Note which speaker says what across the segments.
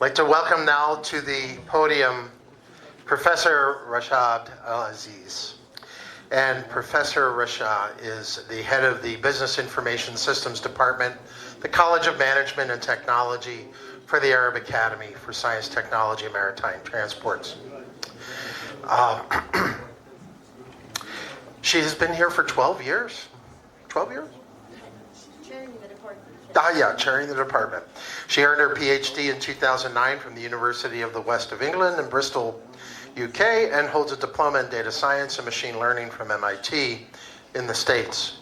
Speaker 1: I'd like to welcome now to the podium Professor Rasha El-Aziz. And Professor Rasha is the head of the Business Information Systems Department, the College of Management and Technology for the Arab Academy for Science, Technology, and Maritime Transports. She has been here for 12 years. 12 years?
Speaker 2: Chairing the department.
Speaker 1: Chairing the department. She earned her PhD in 2009 from the University of the West of England in Bristol, UK, and holds a diploma in data science and machine learning from MIT in the States.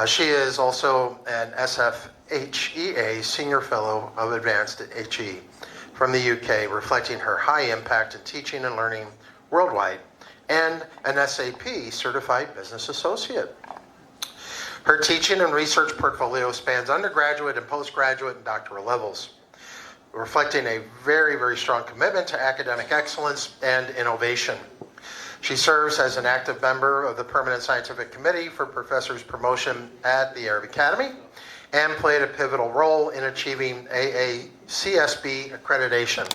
Speaker 1: She is also an SFHEA Senior Fellow of Advanced HE from the UK, reflecting her high impact in teaching and learning worldwide, and an SAP Certified Business Associate. Her teaching and research portfolio spans undergraduate and postgraduate and doctoral levels, reflecting a very, very strong commitment to academic excellence and innovation. She serves as an active member of the Permanent Scientific Committee for Professors Promotion at the Arab Academy and played a pivotal role in achieving AACSB accreditation.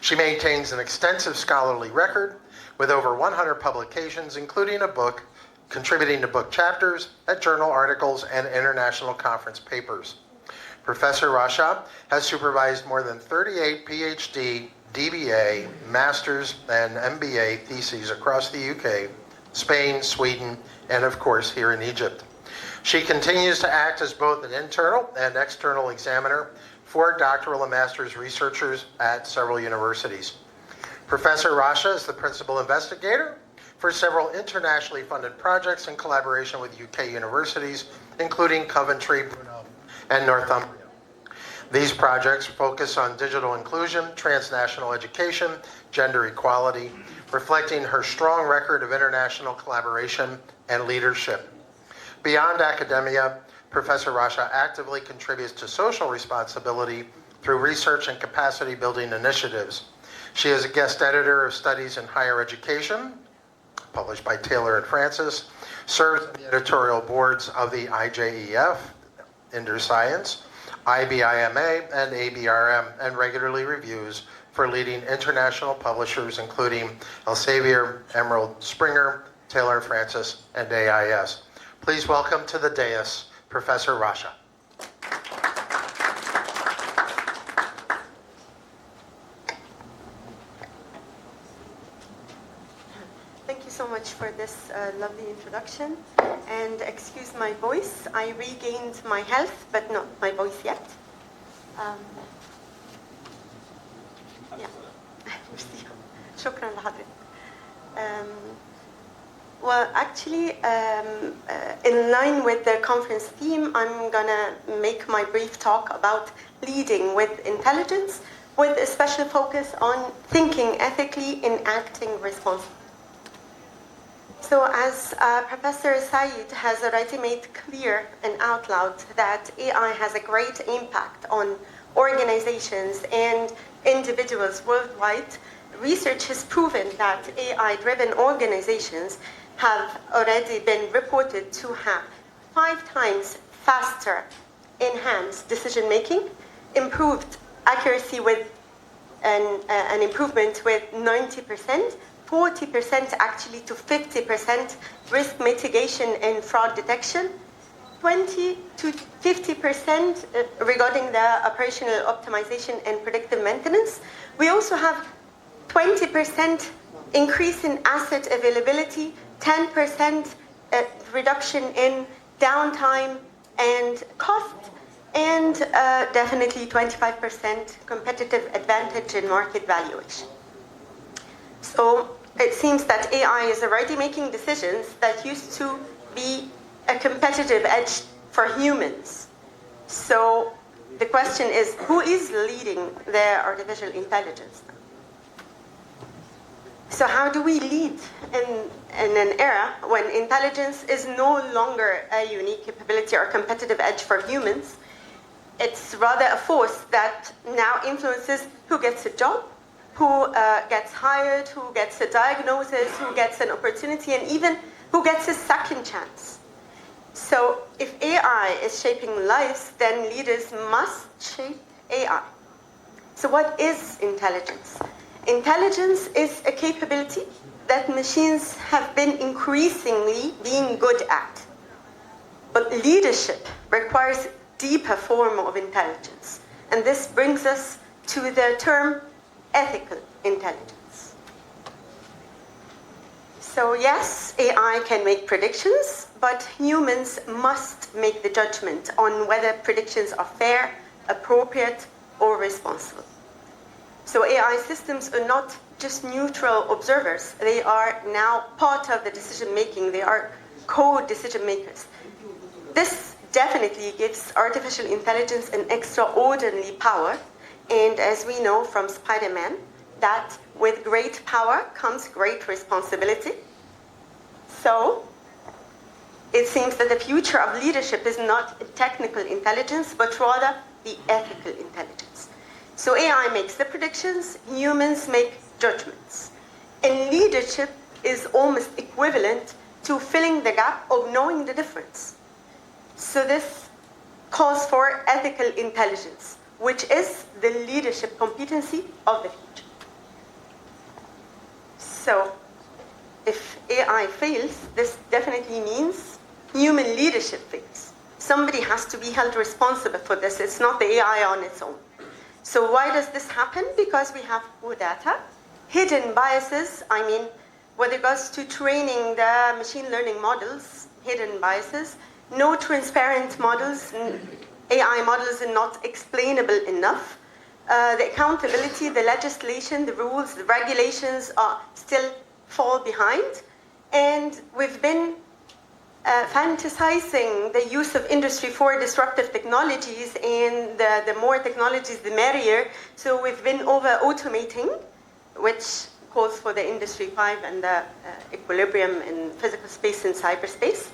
Speaker 1: She maintains an extensive scholarly record with over 100 publications, including a book, contributing to book chapters, journal articles, and international conference papers. Professor Rasha has supervised more than 38 PhD, DBA, Master's, and MBA theses across the UK, Spain, Sweden, and of course here in Egypt. She continues to act as both an internal and external examiner for doctoral and master's researchers at several universities. Professor Rasha is the principal investigator for several internationally funded projects in collaboration with UK universities, including Coventry, Brunel, and Northumbria. These projects focus on digital inclusion, transnational education, gender equality, reflecting her strong record of international collaboration and leadership. Beyond academia, Professor Rasha actively contributes to social responsibility through research and capacity building initiatives. She is a guest editor of Studies in Higher Education, published by Taylor and Francis, serves on the editorial boards of the IJEF, InterScience, IBIMA, and ABRM, and regularly reviews for leading international publishers, including Elsevier, Emerald Springer, Taylor and Francis, and AIS. Please welcome to the dais, Professor Rasha.
Speaker 2: Thank you so much for this lovely introduction. And excuse my voice, I regained my health, but not my voice yet. شكرا لحضرتك. Well, actually, in line with the conference theme, I'm gonna make my brief talk about leading with intelligence, with a special focus on thinking ethically and acting responsibly. So as Professor Said has already made clear and out loud that AI has a great impact on organizations and individuals worldwide, research has proven that AI-driven organizations have already been reported to have 5 times faster enhanced decision-making, improved accuracy with an improvement with 90%, 40% actually to 50% risk mitigation and fraud detection, 20 to 50% regarding the operational optimization and predictive maintenance. We also have 20% increase in asset availability, 10% reduction in downtime and cost, and definitely 25% competitive advantage in market valuation. So it seems that AI is already making decisions that used to be a competitive edge for humans. So the question is, who is leading the artificial intelligence? So how do we lead in an era when intelligence is no longer a unique capability or competitive edge for humans? It's rather a force that now influences who gets a job, who gets hired, who gets a diagnosis, who gets an opportunity, and even who gets a second chance. So if AI is shaping lives, then leaders must shape AI. So what is intelligence? Intelligence is a capability that machines have been increasingly being good at. But leadership requires deeper form of intelligence. And this brings us to the term ethical intelligence. So yes, AI can make predictions, but humans must make the judgment on whether predictions are fair, appropriate, or responsible. So AI systems are not just neutral observers. They are now part of the decision making. They are co-decision makers. This definitely gives artificial intelligence an extraordinary power. And as we know from Spider-Man, that with great power comes great responsibility. So it seems that the future of leadership is not technical intelligence, but rather the ethical intelligence. So AI makes the predictions, humans make judgments. And leadership is almost equivalent to filling the gap of knowing the difference. So this calls for ethical intelligence, which is the leadership competency of the future. So if AI fails, this definitely means human leadership fails. Somebody has to be held responsible for this. It's not the AI on its own. So why does this happen? Because we have poor data, hidden biases. I mean, with regards to training the machine learning models, hidden biases, no transparent models, AI models are not explainable enough. The accountability, the legislation, the rules, the regulations are still fall behind. And we've been fantasizing the use of Industry 4 disruptive technologies, and the more technologies, the merrier. So we've been over-automating, which calls for the Industry 5 and the equilibrium in physical space and cyberspace.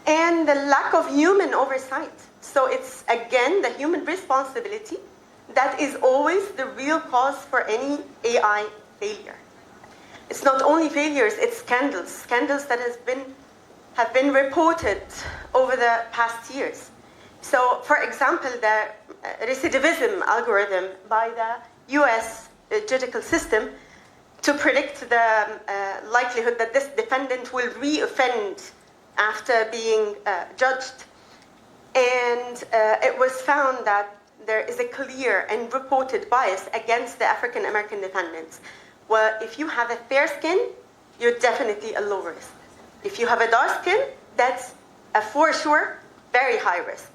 Speaker 2: And the lack of human oversight. So it's, again, the human responsibility that is always the real cause for any AI failure. It's not only failures, it's scandals. Scandals that have been reported over the past years. So, for example, the recidivism algorithm by the US judicial system to predict the likelihood that this defendant will re-offend after being judged. And it was found that there is a clear and reported bias against the African American defendants. Well, if you have a fair skin, you're definitely a low risk. If you have a dark skin, that's a for sure very high risk.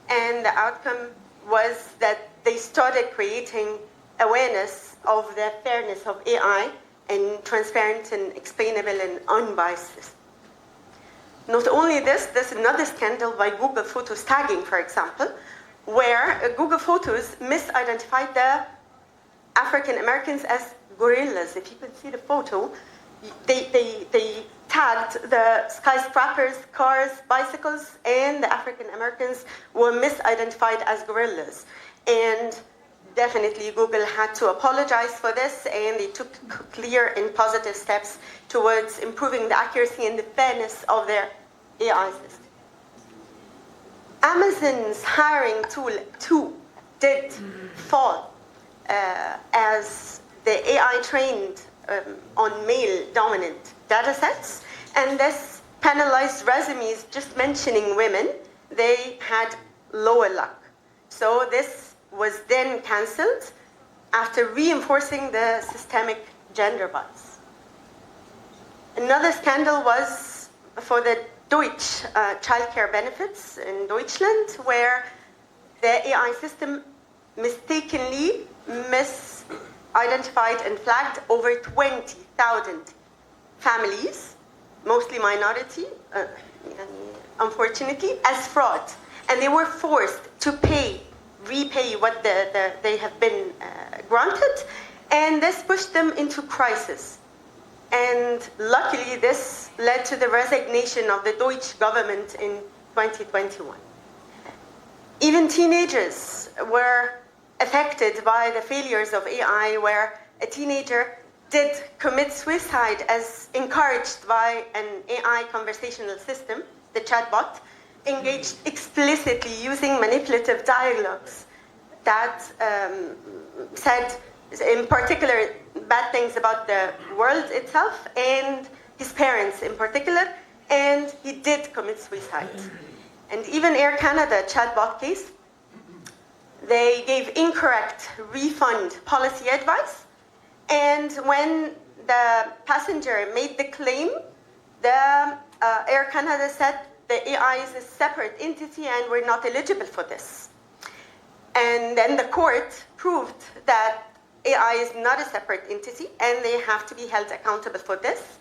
Speaker 2: And the outcome was that they started creating awareness of the fairness of AI and transparent and explainable and unbiased system. Not only this, there's another scandal by Google Photos tagging, for example, where Google Photos misidentified the African Americans as gorillas. If you can see the photo, they tagged the skyscrapers, cars, bicycles, and the African Americans were misidentified as gorillas. And definitely Google had to apologize for this, and they took clear and positive steps towards improving the accuracy and the fairness of their AI system. Amazon's hiring tool too did fall as the AI trained on male-dominant data sets, and this penalized resumes just mentioning women. They had lower luck. So this was then cancelled after reinforcing the systemic gender bias. Another scandal was for the Deutsch childcare benefits in Deutschland, where the AI system mistakenly misidentified and flagged over 20,000 families, mostly minority, unfortunately, as fraud. And they were forced to repay what they have been granted, and this pushed them into crisis. And luckily, this led to the resignation of the Deutsche government in 2021. Even teenagers were affected by the failures of AI, where a teenager did commit suicide as encouraged by an AI conversational system, the chatbot, engaged explicitly using manipulative dialogues that said, in particular, bad things about the world itself and his parents in particular, and he did commit suicide. And even Air Canada chatbot case, they gave incorrect refund policy advice, and when the passenger made the claim, the Air Canada said the AI is a separate entity and we're not eligible for this. And then the court proved that AI is not a separate entity and they have to be held accountable for this.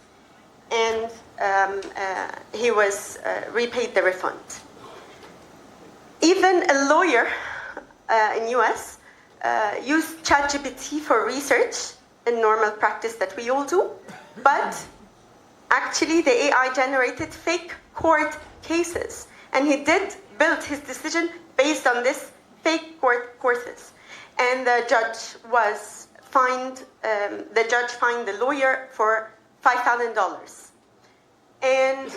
Speaker 2: And he was repaid the refund. Even a lawyer in US used ChatGPT for research, a normal practice that we all do, but actually the AI generated fake court cases, and he did build his decision based on this fake court courses. And the judge was fined. The judge fined the lawyer for $5,000. And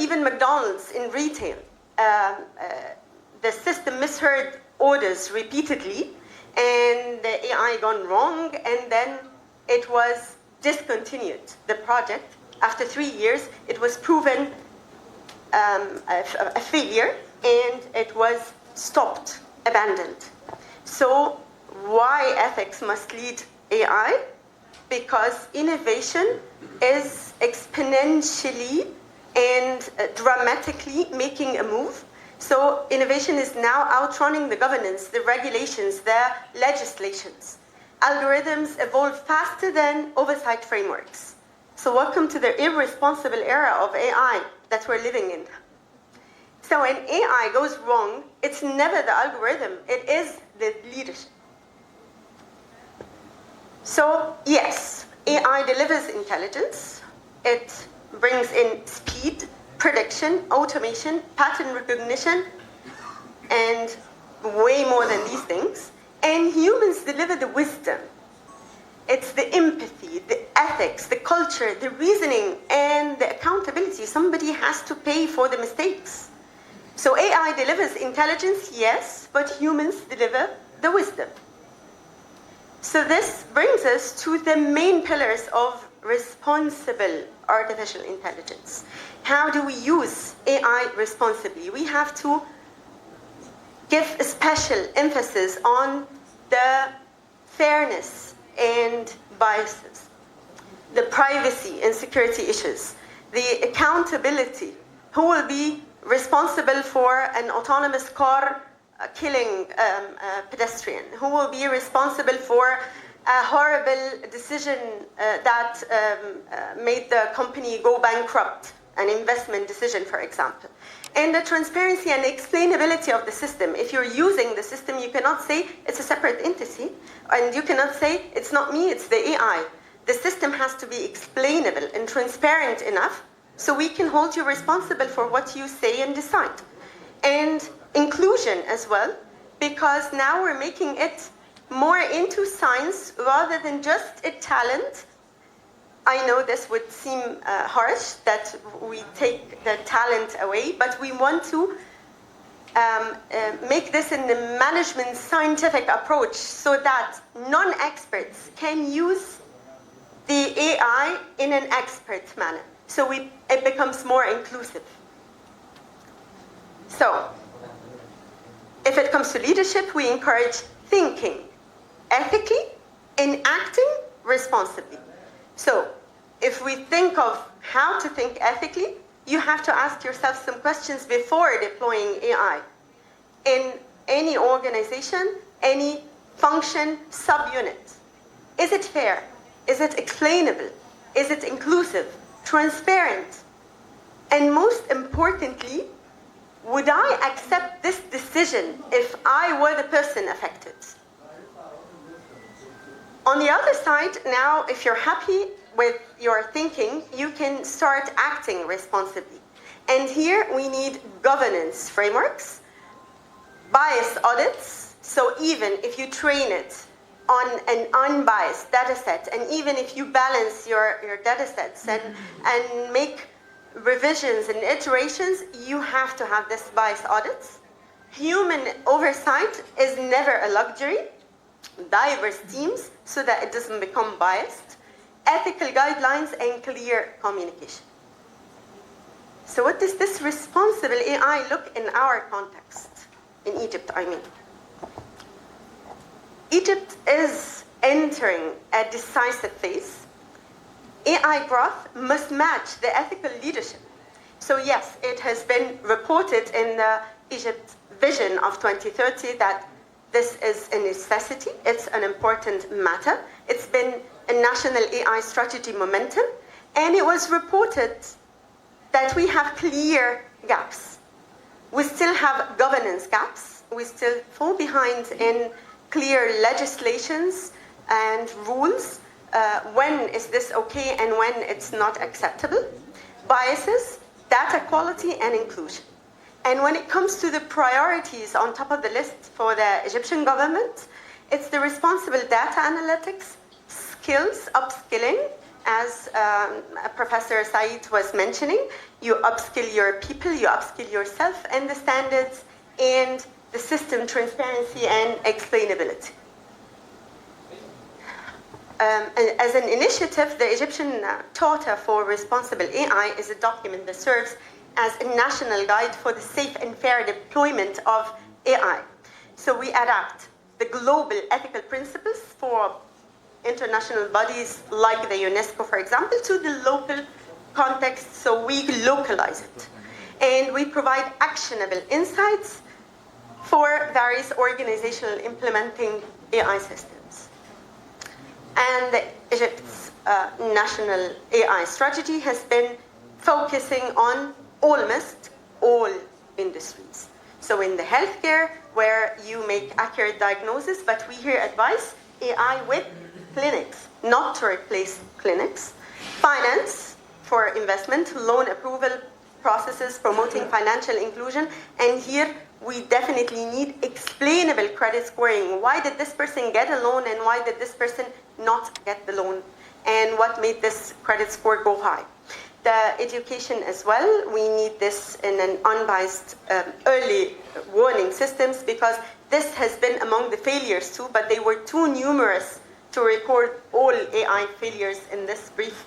Speaker 2: even McDonald's in retail, the system misheard orders repeatedly, and the AI gone wrong, and then it was discontinued. The project, after 3 years, it was proven a failure, and it was stopped, abandoned. So why ethics must lead AI? Because innovation is exponentially and dramatically making a move. So innovation is now outrunning the governance, the regulations, the legislations. Algorithms evolve faster than oversight frameworks. So welcome to the irresponsible era of AI that we're living in. So when AI goes wrong, it's never the algorithm, it is the leadership. So yes, AI delivers intelligence. It brings in speed, prediction, automation, pattern recognition, and way more than these things. And humans deliver the wisdom. It's the empathy, the ethics, the culture, the reasoning, and the accountability. Somebody has to pay for the mistakes. So AI delivers intelligence, yes, but humans deliver the wisdom. So this brings us to the main pillars of responsible artificial intelligence. How do we use AI responsibly? We have to give a special emphasis on the fairness and biases, the privacy and security issues, the accountability. Who will be responsible for an autonomous car killing a pedestrian? Who will be responsible for a horrible decision that made the company go bankrupt, an investment decision, for example? And the transparency and explainability of the system. If you're using the system, you cannot say it's a separate entity, and you cannot say it's not me, it's the AI. The system has to be explainable and transparent enough so we can hold you responsible for what you say and decide. And inclusion as well, because now we're making it more into science rather than just a talent. I know this would seem harsh that we take the talent away, but we want to make this in the management scientific approach so that non-experts can use the AI in an expert manner. So it becomes more inclusive. So, if it comes to leadership, we encourage thinking ethically and acting responsibly. So, if we think of how to think ethically, you have to ask yourself some questions before deploying AI. In any organization, any function, subunit. Is it fair? Is it explainable? Is it inclusive? Transparent? And most importantly, would I accept this decision if I were the person affected? On the other side, now, if you're happy with your thinking, you can start acting responsibly. And here we need governance frameworks, bias audits. So even if you train it on an unbiased data set, and even if you balance your data sets and make revisions and iterations, you have to have this bias audits. Human oversight is never a luxury. Diverse teams so that it doesn't become biased. Ethical guidelines and clear communication. So what does this responsible AI look in our context? In Egypt, I mean. Egypt is entering a decisive phase. AI growth must match the ethical leadership. So yes, it has been reported in the Egypt Vision of 2030 that this is a necessity. It's an important matter. It's been a national AI strategy momentum, and it was reported that we have clear gaps. We still have governance gaps. We still fall behind in clear legislations and rules. When is this okay and when it's not acceptable? Biases, data quality, and inclusion. And when it comes to the priorities on top of the list for the Egyptian government, it's the responsible data analytics, skills, upskilling, as Professor Said was mentioning. You upskill your people, you upskill yourself, and the standards and the system transparency and explainability. As an initiative, the Egyptian Charter for Responsible AI is a document that serves as a national guide for the safe and fair deployment of AI. So we adapt the global ethical principles for international bodies like the UNESCO, for example, to the local context, so we localize it. And we provide actionable insights for various organizational implementing AI systems. And Egypt's national AI strategy has been focusing on almost all industries. So in the healthcare, where you make accurate diagnosis, but we here advise AI with clinics, not to replace clinics. Finance, for investment, loan approval processes, promoting financial inclusion. And here, we definitely need explainable credit scoring. Why did this person get a loan and why did this person not get the loan? And what made this credit score go high? The education as well, we need this in an unbiased early warning systems, because this has been among the failures too, but they were too numerous to record all AI failures in this brief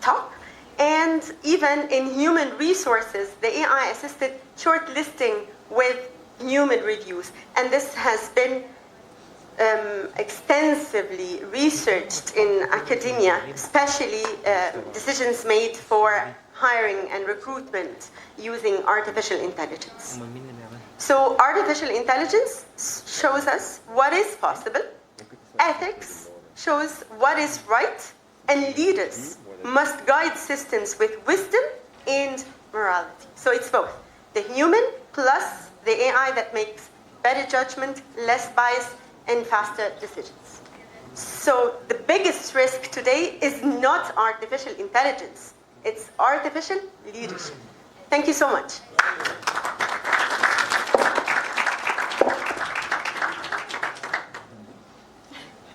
Speaker 2: talk. And even in human resources, the AI assisted shortlisting with human reviews. And this has been extensively researched in academia, especially decisions made for hiring and recruitment using artificial intelligence. So artificial intelligence shows us what is possible, ethics shows what is right, and leaders must guide systems with wisdom and morality. So it's both the human plus the AI that makes better judgment, less bias, and faster decisions. So the biggest risk today is not artificial intelligence, it's artificial leadership. Thank you so much.